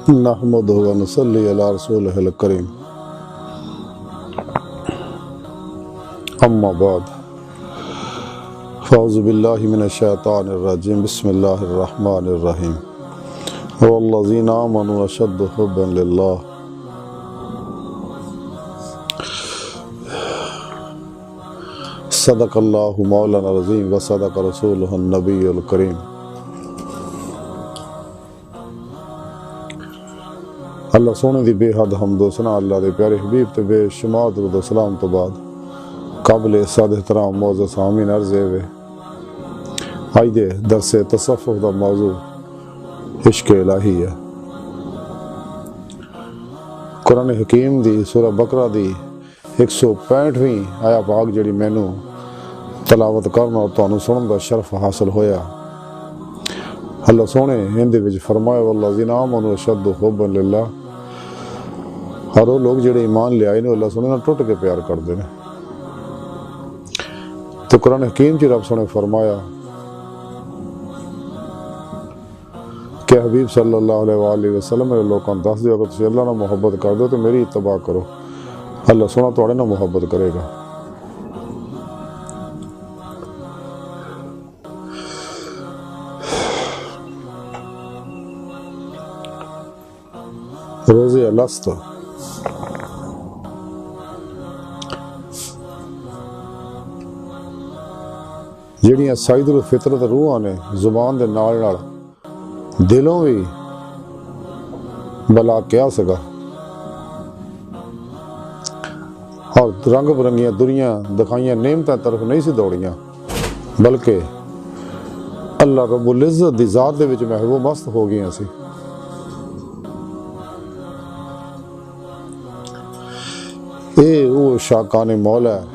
نحمدہ و نصلی علی رسولہ الکریم اما بعد فاعوذ باللہ من الشیطان الرجیم بسم اللہ الرحمن الرحیم والذین آمنوا اشد حبا للہ صدق اللہ مولانا العظیم و صدق رسولہ النبی الکریم۔ اللہ سونے دی بے حد حمد و ثنا اللہ دے پیارے حبیب تے بے شمار درود و سلام تو بعد قابل صد احترام معزز سامعین عرض ہے آج دے درس تصوف دا موضوع عشق الہی ہے۔ قرآن حکیم دی سورہ بقرہ دی 165ویں آیا پاک جڑی مینوں تلاوت کرنا اور تانوں سنن دا شرف حاصل ہویا۔ اللہ سونے ہندے وچ فرمایا والذین آمنوا اشد حبا للہ، اور وہ لوگ جڑے ایمان لے آئے نے اللہ سونے نہ ٹوٹ کے پیار کردے نے۔ تو قرآن حکیم چ رب سونے فرمایا کہ حبیب صلی اللہ علیہ وآلہ وسلم میرے لوگوں دس دیو اگر تسی اللہ نہ محبت کر دو تو میری اتباع کرو، اللہ سونا تواڈے نہ محبت کرے گا۔ روزے الست جڑیاں سائد الفطرت روحاں نے زبان دے نال نال دلوں بھی بلا کیا سکا، اور رنگ برنگیاں دنیا دکھائیاں نعمتاں طرف نہیں سی دوڑیاں، بلکہ اللہ رب العزت دی ذات دے وچ محبوب مست ہو گئیاں سی۔ اے وہ شاکان مولا ہے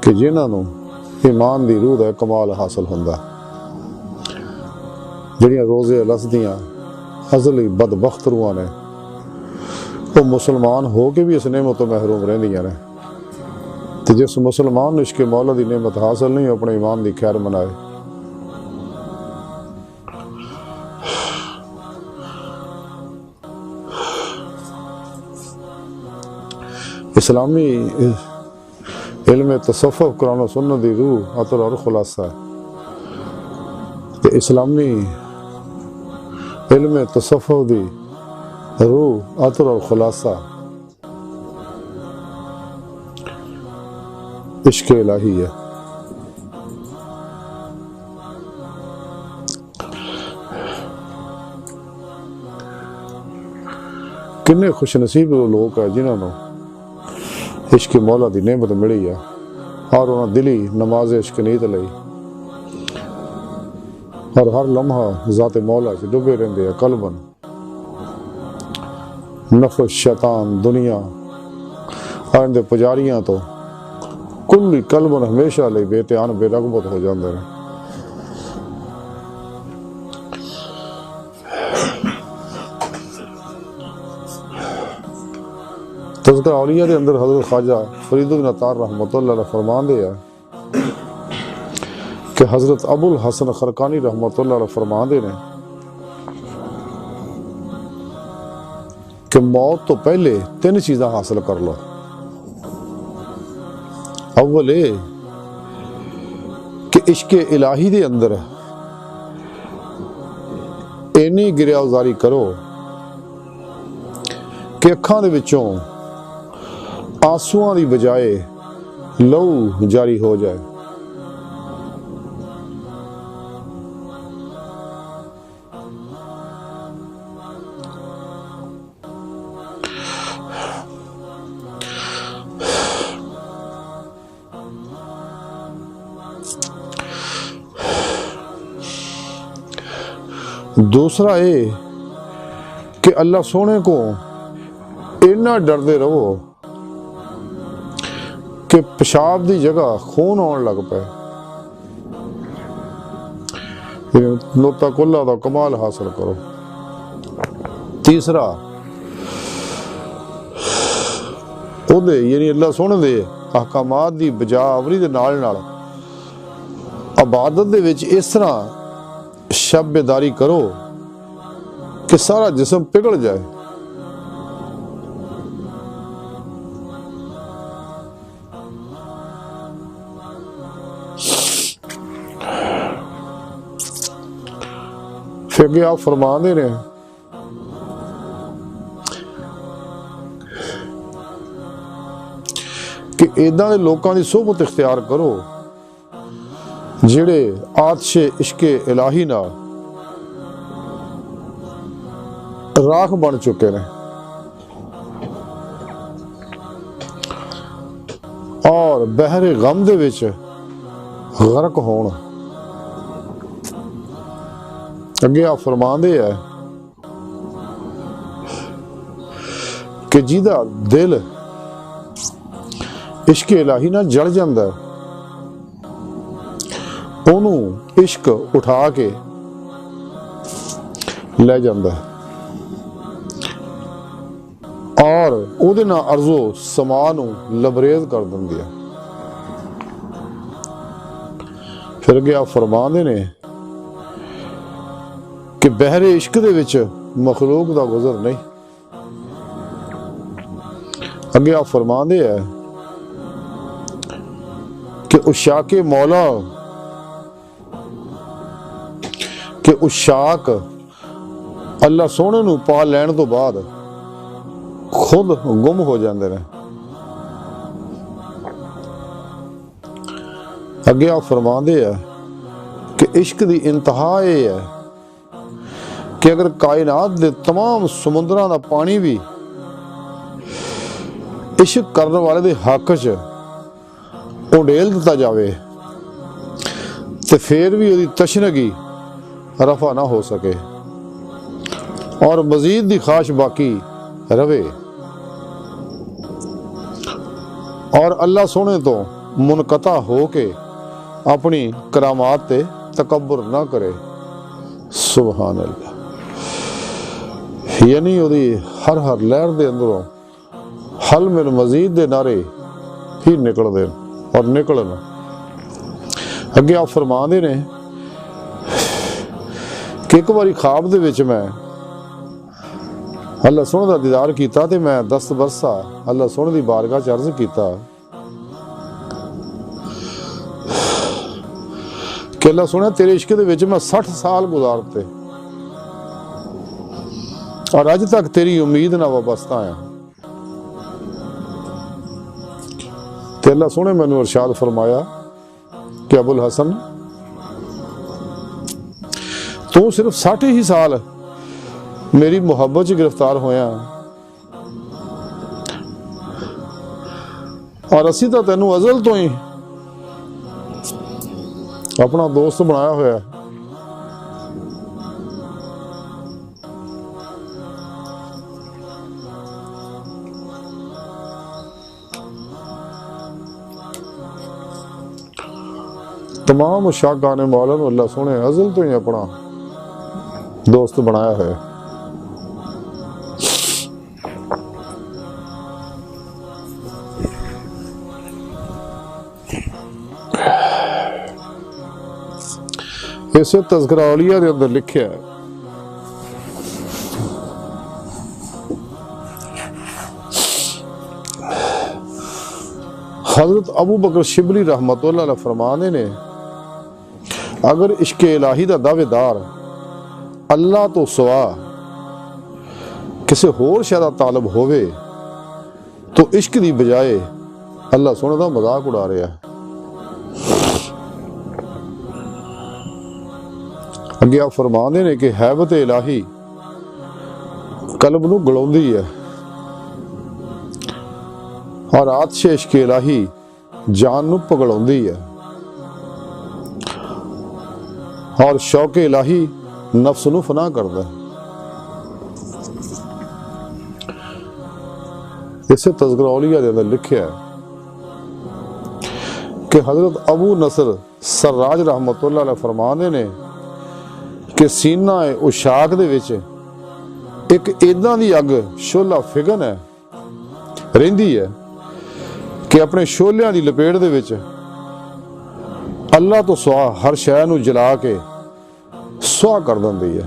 کہ جنہاں نوں ایمان دی روح دا کمال حاصل ہوندا، جڑیاں روزے الست دیاں ازلی بدبخت روحاں نے وہ مسلمان ہو کے بھی اس نعمت تو محروم رہندیاں نے، تے جس مسلمان عشق مولا دی نعمت حاصل نہیں اپنے ایمان دی خیر منائے۔ اسلامی علم تصوف قرآن و سنت دی روح عطر اور خلاصہ ہے کہ اسلامی علم تصوف دی روح عطر اور خلاصہ عشق الہی ہے۔ کنے خوش نصیب لوگ ہیں جنہوں نے عشق مولا دی نعمت ملی ہے اور انہاں دلی نماز عشق نیت لئی اور ہر لمحہ ذات مولا سے ڈبے رہندے ہیں قلباً۔ نفس شیطان دنیا اور اندے پجاریاں تو کلی قلباً ہمیشہ لئی بے تیان بے رغبت ہو جاندے ہیں۔ تذکرہ اولیاء دے اندر حضرت خواجہ فرید بن عطار رحمۃ اللہ علیہ فرمان دے ہے کہ حضرت ابو الحسن خرقانی رحمۃ اللہ علیہ فرمان دے نے کہ موت تو پہلے 3 چیزاں حاصل کر لو۔ اول یہ کہ عشق الہی دے اندر اینی گریہ ازاری کرو کہ اکھاں دے وچوں آنسواں دی بجائے لہو جاری ہو جائے۔ دوسرا یہ کہ اللہ سونے کو اتنا ڈردے رہو کہ پیشاب دی جگہ خون آن لگ پائے، نقطہ کلہ دا کمال حاصل کرو۔ تیسرا او دے یعنی اللہ سونے دے احکامات دی بجا آوری دے نال نال عبادت دے وچ اس طرح شب بیداری کرو کہ سارا جسم پگھل جائے. پھر کہ آپ فرما دے رہے ہیں کہ ایداں دے لوکاں دی صحبت اختیار کرو جڑے آتش عشق الہی نال راکھ بن چکے نے اور بحر غم دے وچ غرق ہون. اگے آپ فرما دے ہے کہ جیدہ دل عشق الہی نہ جڑ جاندہ ہے انہوں عشق اٹھا کے لے جاندہ ہے اور او دے نا ارضو سمانوں لبریز کر دیا. پھر کہ آپ فرما دے نے کہ بحر عشق دے وچ مخلوق دا گزر نہیں. اگے آپ فرما دے ہے کہ عشاق مولا کہ عشاق اللہ سونے نو پا لین تو بعد خود گم ہو جاندے نے. اگے آپ فرما دے ہے کہ عشق دی انتہا یہ ہے کہ اگر کائنات دے تمام سمندراں دا پانی بھی عشق کرنے والے دے حق چ اڈیل دیتا جاوے تے پھر بھی وہ تشنگی رفع نہ ہو سکے اور مزید دی خواہش باقی روے اور اللہ سونے تو منقطع ہو کے اپنی کرامات تے تکبر نہ کرے. سبحان اللہ. یعنی وہ ہر لہر دے اندروں حل من مزید دے نعرے ہی نکل دے اور نکلنا. اگے آپ فرما دے نے کہ ایک باری خواب دے وچ میں اللہ سونے دا دیدار کیتا تے میں دست برسا اللہ سونے دی بارگاہ چ عرض کیتا کہ اللہ سونے تیرے عشق دے وچ میں 60 سال گزارتے اور اج تک تیری امید نہ وابستہ آیا. تے اللہ سونے میں نے ارشاد فرمایا کہ ابو الحسن تو صرف 60 ہی سال میری محبت سے گرفتار ہویا اور اسی تو تینوں ازل تو ہی اپنا دوست بنایا ہوا ہے. تمام عشاقان مولا نو اللہ سونے ازل تو ہی اپنا دوست بنایا ہے. اسے تذکرہ اولیاء دے اندر لکھیا ہے حضرت ابو بکر شبلی رحمت اللہ علیہ فرمانے نے اگر عشق الہی دا دعوے دار اللہ تو سوا کسی ہور شے دا طالب ہوئے تو عشق دی بجائے اللہ سونے دا مذاق اڑا رہا ہے. اگے آپ فرمانے نے کہ حیبت الہی قلب نو گلوندی ہے اور آتش عشق الہی جان نو پگڑوندی ہے اور شوق الہی نفس نو فنا کردا ہے. اسے تذکرہ اولیاء دے اندر لکھیا ہے کہ حضرت ابو نصر سراج رحمت اللہ علیہ فرمانے نے کہ سینہ عشاق دے وچ ایک ایداں دی اگ شولہ فگن ہے رہندی ہے کہ اپنے شولیاں دی لپیٹ دے وچ اللہ تو سوا ہر شے نو جلا کے سوا کر دیندی ہے.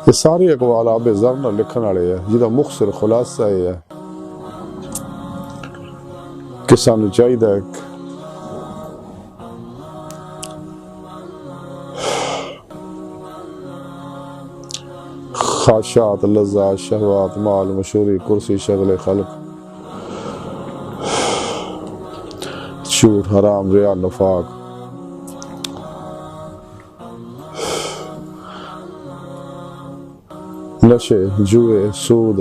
یہ سارے اقوال آب زر نہ لکھن والے ہے جہاں مختصر خلاصہ یہ ہے کہ سانو چاہیے خواہشات، لذات، شہوات، مال، مشہوری، کرسی، شغل خلق، جھوٹ، حرام، ریا، نفاق، نشے، جوئے، سود،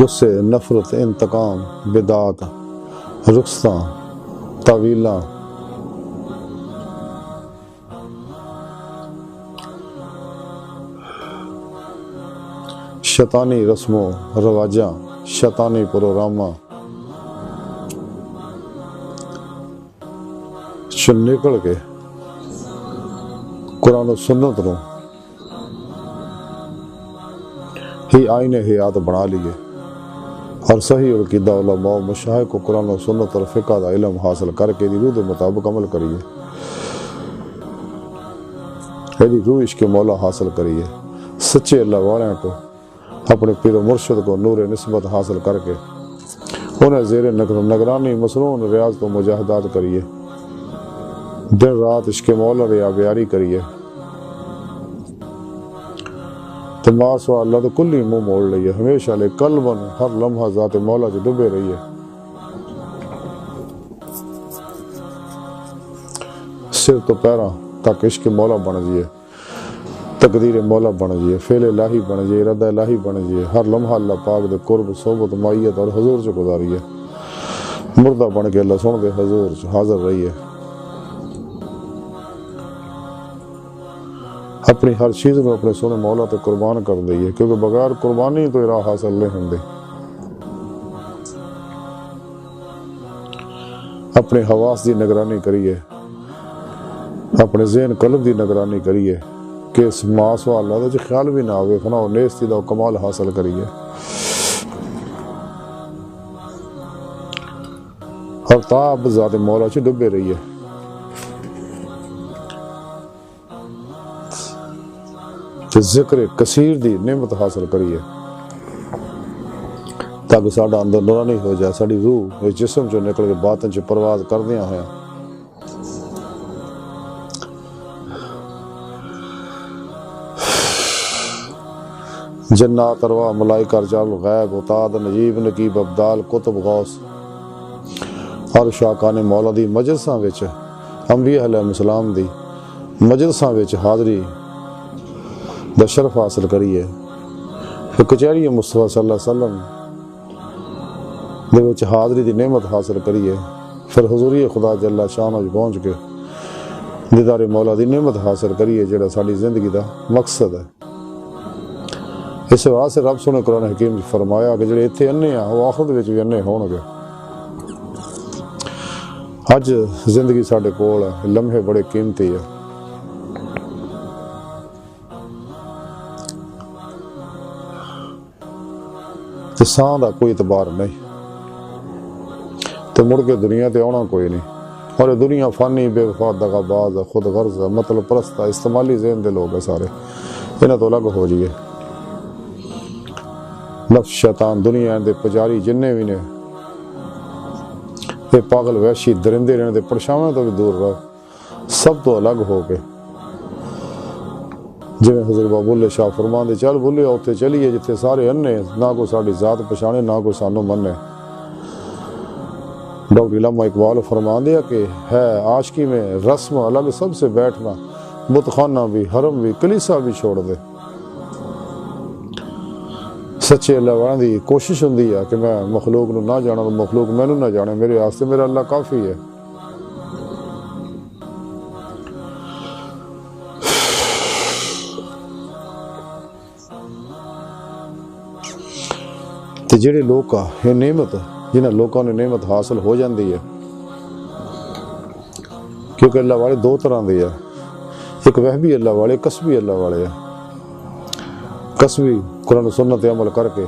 غصے، نفرت، انتقام، بدعات، رخصتاں، تعویلاں، شیطانی رسم و رواجاں، شیطانی پروگراماں چ نکل کے قرآن و سنت نو ہی آئین حیات بنا لیے اور صحیح عقیدہ علماء و مشائخ کو قرآن و سنت اور فقہ دا علم حاصل کر کے دی روح دے مطابق عمل کریے، ایدی روح عشق مولا حاصل کریے، سچے اللہ والوں کو اپنے پیر و مرشد کو نور نسبت حاصل کر کے انہیں زیر نگرانی مسنون ریاض تو مجاہدات کریے، دن رات عشق مولا ریا بیاری کریے، تمہار سوا اللہ تو کلی منہ موڑ لئیے، ہمیشہ لے قلباً ہر لمحہ ذات مولا جو ڈبے رہیے، سر تو پیراں تک عشق مولا بن جائے، تقدیر مولا بن جائے، فعل الہی بن جائے، ارادہ الہی بن جائے، ہر لمحہ اللہ پاک دے قرب، صحبت، معیت اور حضور جو گزاریے، مردہ بن کے اللہ سن دے حضور جو حاضر رہیے، اپنی ہر چیز میں اپنے سونے مولا تے قربان کر دئیے، کیونکہ بغیر قربانی تو راہ حاصل نہیں ہوندے. اپنے حواس دی نگرانی کریے، اپنے ذہن قلب دی نگرانی کریے کہ اس ماس و اللہ دا جو خیال بھی نہ ہوئے، فنا و نیستی دا کمال حاصل کریے، اور تاب ذات مولا چ ڈبے رہیے. ذکر کثیر دی نعمت حاصل کریے تاکہ ساڈا اندر نورانی ہو جائے، ساڈی روح اس جسم چوں نکل کے باطن چ پرواز کردیاں ہویاں جنات، ارواح، ملائکہ، رجال غیب، اتاد، نجیب، نقیب، ابدال، کتب، غوث اور شاکان مولا دی مجلساں وچ، انبیاء علیہ السلام دی مجلساں وچ حاضری دا شرف حاصل کریے، پھر کچہری مصطفیٰ صلی اللہ علیہ وسلم دے وچ حاضری دی نعمت حاصل کریے، پھر حضوری خدا جل شانہ وچ پہنچ کے دیدار مولا دی نعمت حاصل کریے جڑا ساڈی زندگی دا مقصد ہے. اس واسطے رب سنے قرآن حکیم وچ فرمایا کہ جڑے اتنے انے ہیں وہ آخرت وچ بھی انے ہون گے. اج زندگی ساڈے کول ہے، لمحے بڑے قیمتی ہے، تے ساں دا کوئی اعتبار نہیں، تے مڑ کے دنیا تے آنا کوئی نہیں، اور یہ دنیا فانی، بے وفا، دغاباز ہے، خود غرض ہے، مطلب پرست ہے، استعمالی ذہن دے لوگ ہیں سارے، انہاں تو الگ ہو جائیے. نفس، شیطان، دنیا دے پجاری جننے بھی نے، یہ پاگل وحشی درندے رہنے دے پرچھاویں تو بھی دور رہو، سب تو الگ ہو کے جی حضرت بابولے شاہ فرمان دے چل بولے اتنے چلیے جتنے سارے انے، نہ کوئی ساری ذات پچھانے، نہ کوئی سانو منے. ڈاکٹر علامہ اقبال فرمان دیا کہ ہے عاشقی میں رسم الگ سب سے بیٹھنا، بت خانہ بھی، حرم بھی، کلیسا بھی چھوڑ دے. سچے اللہ والوں دی کوشش ہوندی ہے کہ میں مخلوق نو نہ جانا، مخلوق مینوں نہ جانے، میرے واسطے میرا اللہ کافی ہے. تے جڑے لوگ یہ نعمت جنہاں لوگوں نے نعمت حاصل ہو جاندی ہے، کیونکہ اللہ والے دو طرح دے ہیں، ایک وہبی اللہ والے، کسبی اللہ والے ہیں. کسبی قرآن و سنت عمل کر کے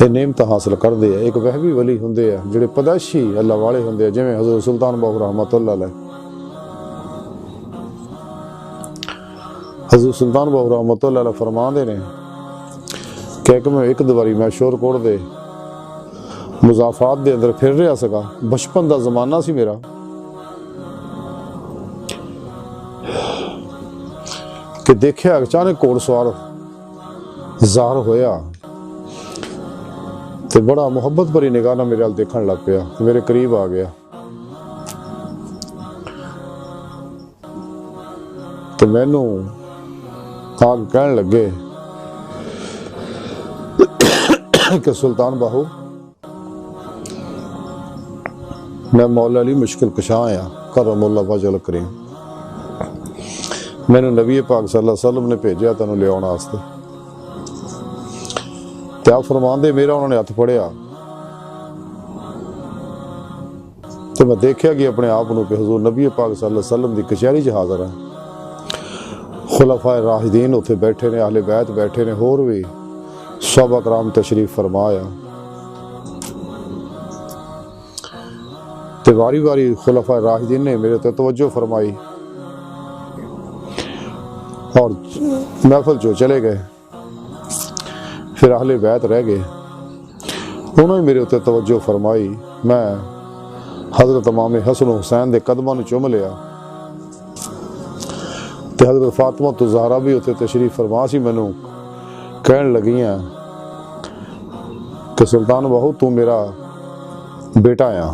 یہ نعمت حاصل کرتے ہیں۔ ایک وہبی ولی ہوندے ہیں جڑے پیدائشی اللہ والے ہوندے ہیں، جویں حضرت سلطان باہو رحمۃ اللہ علیہ۔ حضرت سلطان باہو رحمۃ اللہ علیہ فرماندے نے کہ میں ایک دواری میں شور کوڑ دے مضافات دے اندر پھر رہا سکا، بچپن دا زمانہ سی میرا، کہ دیکھیا اچانک گھوڑ سوار ظاہر ہویا تے بڑا محبت بھری نگاہ نہ میرے ال دیکھن لگ پیا، میرے قریب آ گیا تو مینوں آگ کہن لگے کہ سلطان باہو میں مولا علی مشکل کشاں آیا کرم اللہ وجل کریم، میں نے نبی پاک صلی اللہ علیہ وسلم نے بھیجیا تینوں لے آنے واسطے، تے آپ فرماندے میرا انہوں نے ہاتھ پڑھیا تو میں دیکھیا کہ اپنے آپ کو کہ حضور نبی پاک صلی اللہ علیہ وسلم دی کچہری چ حاضر ہے، خلفائے راشدین اتنے بیٹھے نے، اہل بیت بیٹھے نے، ہور بھی صحابہ کرام تشریف فرمایا تے واری واری خلفائے راشدین نے میرے تے توجہ فرمائی اور محفل جو چلے گئے، پھر اہل بیت رہ گئے، انہوں نے میرے اتنے توجہ فرمائی، میں حضرت امام حسن و حسین دے قدموں نے چوم لیا تے حضرت فاطمہ تو زہرا بھی اتنے تشریف فرما سی، مینوں کہن لگی ہیں کہ سلطان باہو تو میرا بیٹا ہے۔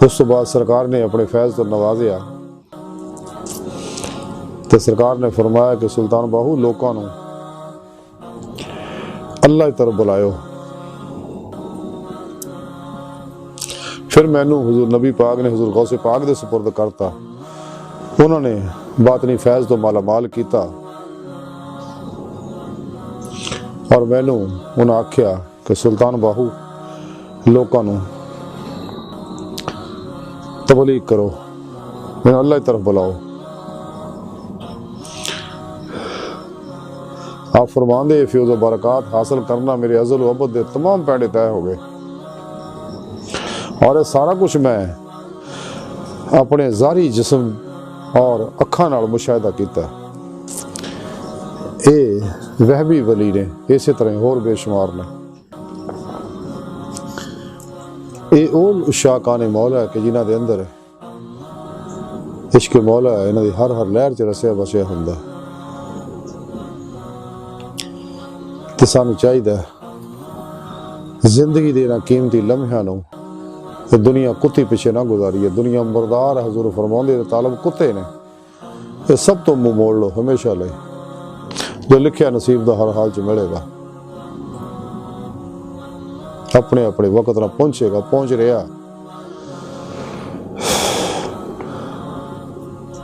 اس تو بعد سرکار نے اپنے فیض تو نوازیا تو سرکار نے فرمایا کہ سلطان باہو لوکاں نوں اللہ کی طرف بلائیو۔ پھر مینوں حضور نبی پاک نے حضور غوث پاک دے سپرد کرتا، انہوں نے باطنی فیض تو مالا مال کیتا اور مینوں انہاں آکھیا کہ سلطان باہو لوکاں نوں تبلیغ کرو، میں اللہ کی طرف بلاؤ۔ آپ فرماندے فیض و برکات حاصل کرنا میرے ازل و ابد دے تمام پیڑے طے ہو گئے، اور یہ سارا کچھ میں اپنے ظاہری جسم اور اکھاں نال مشاہدہ کیتا۔ اے وہبی ولی نے، اسی طرح ہور بے شمار نے۔ اے اول عشاقان مولا ہے کہ جنہاں دے اندر عشق مولا ہے، انہاں دی ہر لہر چ رسیا بسیا ہوندا ہے۔ تے سانوں چاہیے زندگی دے انہاں قیمتی لمحیاں نوں دنیا کتی پیچھے نہ گزاری ہے، دنیا مردار ہے، حضور فرماندے طالب کتے نے، یہ سب تو منہ موڑ لو ہمیشہ لے، جو لکھیا نصیب دا ہر حال چ ملے گا، اپنے اپنے وقت نہ پہنچے گا، پہنچ رہا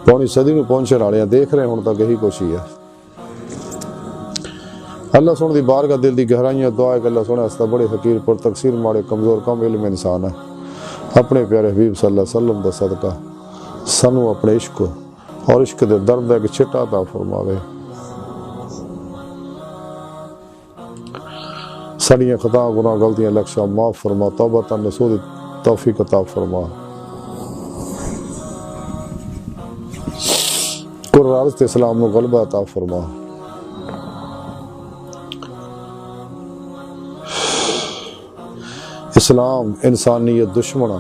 پونی صدی میں پہنچنے والے ہیں، دیکھ رہے ہیں ہن تک یہی کچھ ہی ہے۔ اللہ سن دی بارگاہ دل دی گہرائیاں دعا ہے کہ اللہ سنے استا بڑے حقیر پر تقصیر ماڑے کمزور کم علم انسان ہے، اپنے پیارے حبیب صلی اللہ علیہ وسلم دا صدقہ سنو اپنے عشق اور عشق دے درد ہے کہ چھٹا عطا فرماوے، سڑیاں خطا گناہ غلطیاں لکشا معاف فرما، توبہ نصوح دی توفیق عطا فرما، قرآن تے اسلام نو غلبہ عطا فرما۔ اسلام انسانیت دشمنا،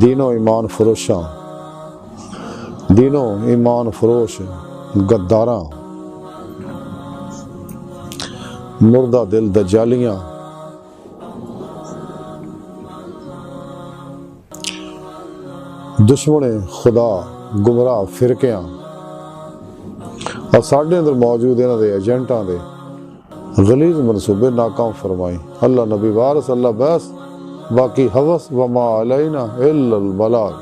دین و ایمان فروشاں، دین و ایمان فروش غداراں، مردہ دل دجالیاں، دشمن خدا گمراہ فرقیاں، اور ساڈے اندر موجود انہاں دے ایجنٹاں دے غلیظ منصوبے ناکام فرمائی۔ اللہ نبی وارث، اللہ بس، باقی حوث وما علینا الا البلاغ۔